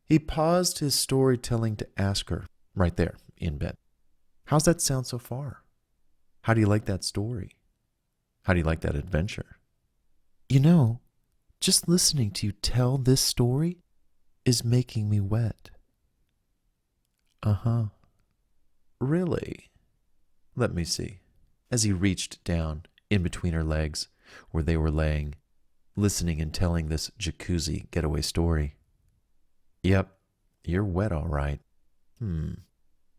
He paused his storytelling to ask her, right there in bed, "How's that sound so far? How do you like that story? How do you like that adventure?" "You know, just listening to you tell this story is making me wet." "Uh-huh. Really? Let me see." As he reached down in between her legs where they were laying, listening and telling this jacuzzi getaway story. "Yep, you're wet all right.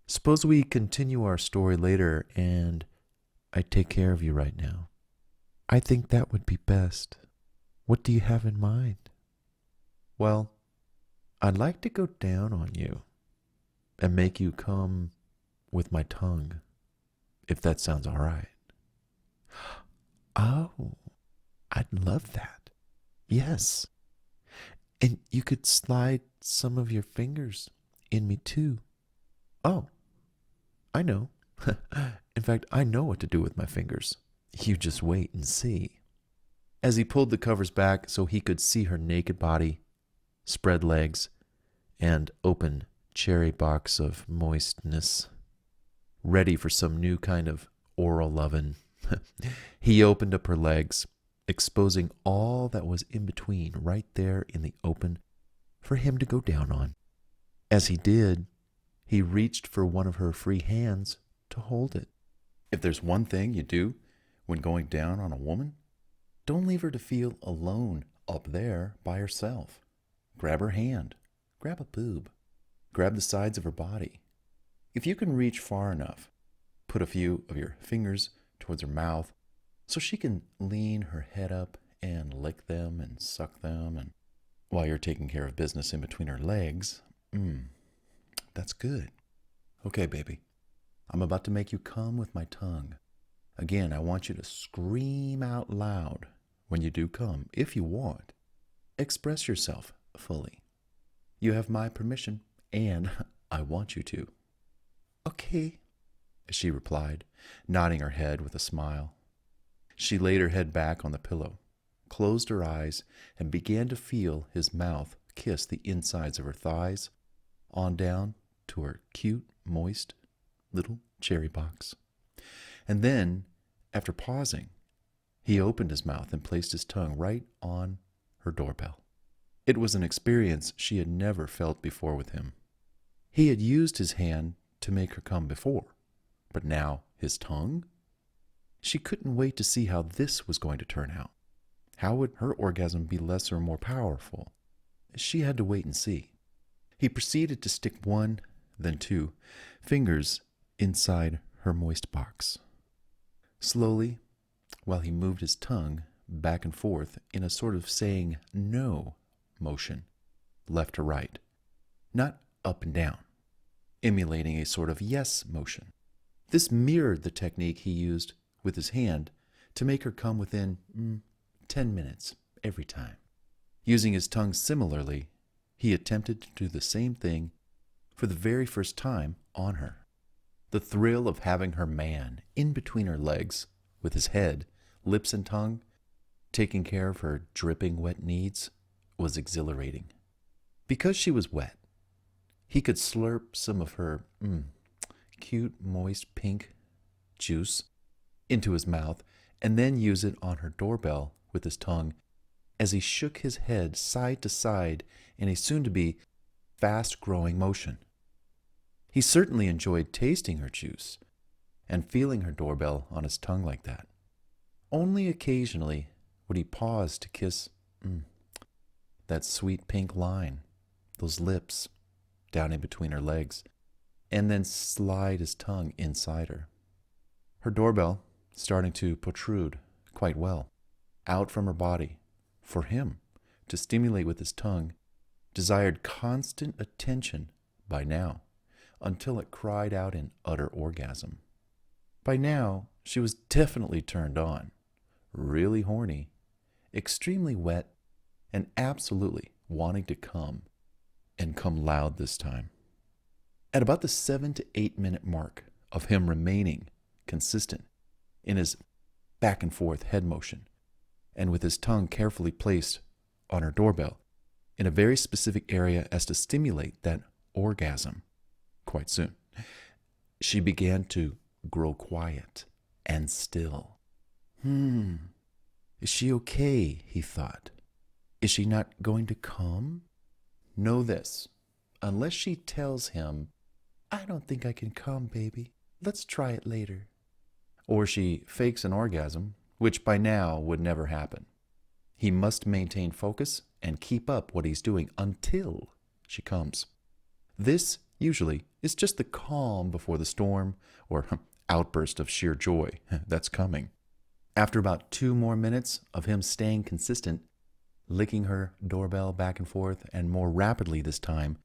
Suppose we continue our story later and I take care of you right now." "I think that would be best. What do you have in mind?" "Well, I'd like to go down on you and make you come with my tongue, if that sounds all right." "Oh, I'd love that. Yes. And you could slide some of your fingers in me too." "Oh, I know. In fact, I know what to do with my fingers. You just wait and see." As he pulled the covers back so he could see her naked body, spread legs, and open cherry box of moistness, ready for some new kind of oral lovin', he opened up her legs, exposing all that was in between right there in the open for him to go down on. As he did, he reached for one of her free hands to hold it. If there's one thing you do when going down on a woman, don't leave her to feel alone up there by herself. Grab her hand, grab a boob, grab the sides of her body. If you can reach far enough, put a few of your fingers towards her mouth so she can lean her head up and lick them and suck them, and while you're taking care of business in between her legs. That's good. Okay, baby, I'm about to make you come with my tongue. Again, I want you to scream out loud when you do come, if you want. Express yourself fully. You have my permission, and I want you to." "Okay," she replied, nodding her head with a smile. She laid her head back on the pillow, closed her eyes, and began to feel his mouth kiss the insides of her thighs, on down to her cute, moist little cherry box. And then, after pausing, he opened his mouth and placed his tongue right on her doorbell. It was an experience she had never felt before with him. He had used his hand to make her come before, but now his tongue? She couldn't wait to see how this was going to turn out. How would her orgasm be less or more powerful? She had to wait and see. He proceeded to stick one, then two, fingers inside her moist box. Slowly, while he moved his tongue back and forth in a sort of saying no motion, left to right, not up and down, emulating a sort of yes motion. This mirrored the technique he used with his hand to make her come within 10 minutes every time. Using his tongue similarly, he attempted to do the same thing for the very first time on her. The thrill of having her man in between her legs with his head, lips, and tongue, taking care of her dripping wet needs, was exhilarating. Because she was wet, he could slurp some of her cute, moist, pink juice into his mouth and then use it on her doorbell with his tongue as he shook his head side to side in a soon-to-be fast-growing motion. He certainly enjoyed tasting her juice and feeling her doorbell on his tongue like that. Only occasionally would he pause to kiss that sweet pink line, those lips down in between her legs, and then slide his tongue inside her. Her doorbell starting to protrude quite well out from her body for him to stimulate with his tongue desired constant attention by now, until it cried out in utter orgasm. By now, she was definitely turned on, really horny, extremely wet, and absolutely wanting to come, and come loud this time. At about the 7 to 8 minute mark of him remaining consistent in his back and forth head motion, and with his tongue carefully placed on her doorbell, in a very specific area as to stimulate that orgasm quite soon. She began to grow quiet and still. Is she okay? He thought. Is she not going to come? Know this, unless she tells him, I don't think I can come, baby. Let's try it later. Or she fakes an orgasm, which by now would never happen. He must maintain focus and keep up what he's doing until she comes. This, usually, is just the calm before the storm or outburst of sheer joy that's coming. After about 2 more minutes of him staying consistent, licking her doorbell back and forth, and more rapidly this time,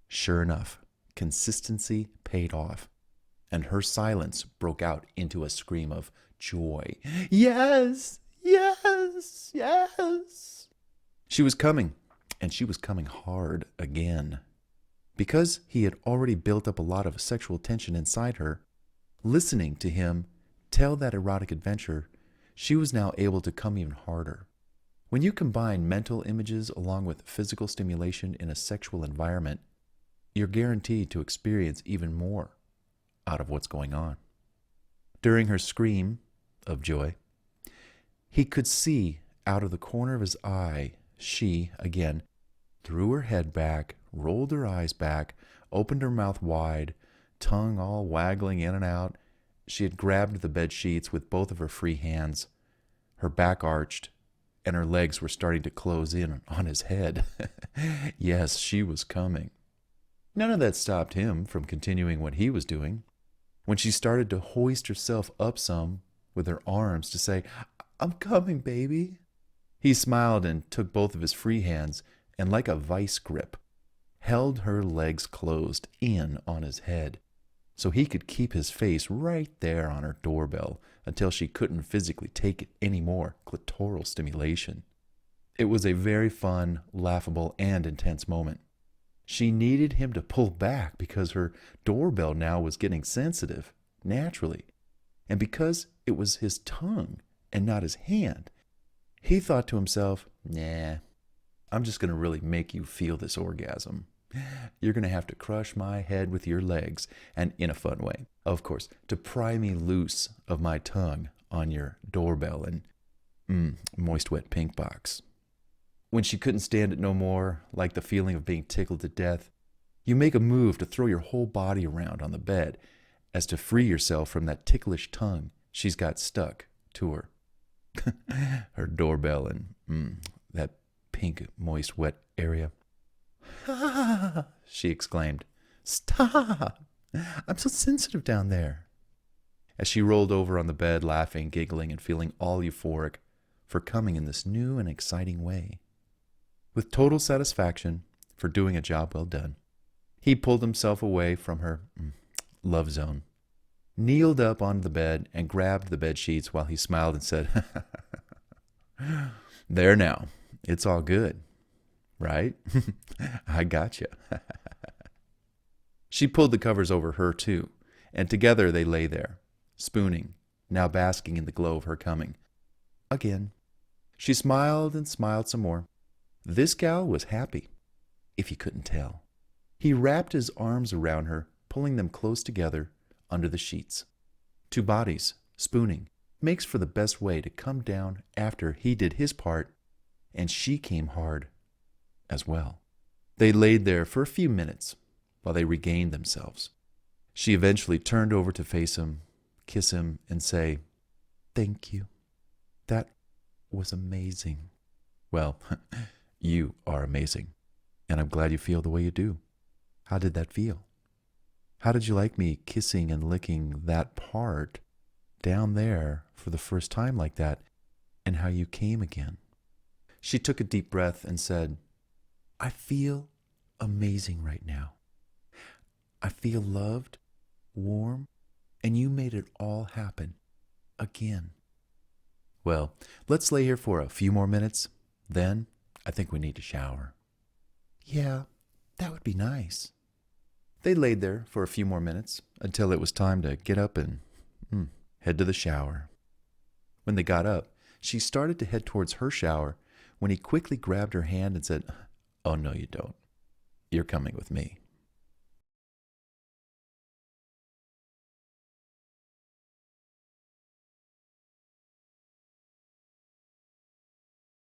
sure enough, consistency paid off, and her silence broke out into a scream of joy. Yes! Yes! Yes! She was coming, and she was coming hard again. Because he had already built up a lot of sexual tension inside her, listening to him tell that erotic adventure, she was now able to come even harder. When you combine mental images along with physical stimulation in a sexual environment, you're guaranteed to experience even more out of what's going on. During her scream of joy, he could see out of the corner of his eye, she, again, threw her head back, rolled her eyes back, opened her mouth wide, tongue all waggling in and out. She had grabbed the bed sheets with both of her free hands, her back arched, and her legs were starting to close in on his head. Yes, she was coming. None of that stopped him from continuing what he was doing. When she started to hoist herself up some with her arms to say, I'm coming, baby, he smiled and took both of his free hands and, like a vice grip, held her legs closed in on his head so he could keep his face right there on her doorbell until she couldn't physically take it any more clitoral stimulation. It was a very fun, laughable, and intense moment. She needed him to pull back because her doorbell now was getting sensitive, naturally. And because it was his tongue and not his hand, he thought to himself, nah, I'm just going to really make you feel this orgasm. You're going to have to crush my head with your legs, and in a fun way, of course, to pry me loose of my tongue on your doorbell and moist wet pink box. When she couldn't stand it no more, like the feeling of being tickled to death, you make a move to throw your whole body around on the bed as to free yourself from that ticklish tongue she's got stuck to her. Her doorbell and that pink, moist, wet area. Ah, she exclaimed. Stop! I'm so sensitive down there. As she rolled over on the bed, laughing, giggling, and feeling all euphoric for coming in this new and exciting way. With total satisfaction for doing a job well done, he pulled himself away from her love zone, kneeled up on the bed, and grabbed the bed sheets while he smiled and said, There now, it's all good, right? I got you. She pulled the covers over her too, and together they lay there, spooning, now basking in the glow of her coming. Again, she smiled and smiled some more. This gal was happy, if you couldn't tell. He wrapped his arms around her, pulling them close together under the sheets. 2 bodies, spooning, makes for the best way to come down after he did his part, and she came hard as well. They laid there for a few minutes while they regained themselves. She eventually turned over to face him, kiss him, and say, Thank you. That was amazing. Well, you are amazing, and I'm glad you feel the way you do. How did that feel? How did you like me kissing and licking that part down there for the first time like that, and how you came again? She took a deep breath and said, I feel amazing right now. I feel loved, warm, and you made it all happen again. Well, let's lay here for a few more minutes. Then I think we need to shower. Yeah, that would be nice. They laid there for a few more minutes until it was time to get up and head to the shower. When they got up, she started to head towards her shower when he quickly grabbed her hand and said, Oh, no, you don't. You're coming with me.